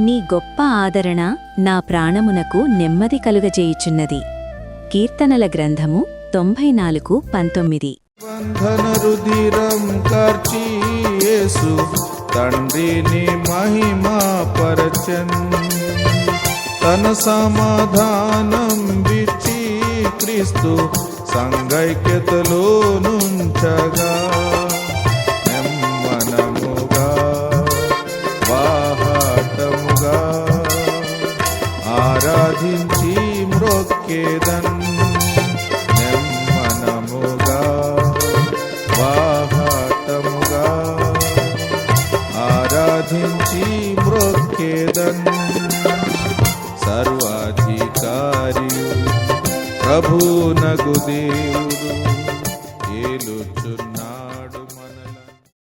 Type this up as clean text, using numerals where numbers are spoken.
నీ గొప్ప ఆదరణ నా ప్రాణమునకు నెమ్మది కలుగజేయుచున్నది. కీర్తనల గ్రంథము 94:19. బంధన రుధిరం కార్చి యేసు తండ్రిని మహిమా పరచన్, తన సమాధానం విచ్చి క్రీస్తు సంగైక్యతలో నుంచగా, నెమ్మనముగా వాహాటముగా ఆరాధించి మ్రొక్కేదన్, నెమ్మనముగా వాహాటముగా ఆరాధించి మ్రొక్కేదన్. సర్వాధికారియు ప్రభునగు దేవుడు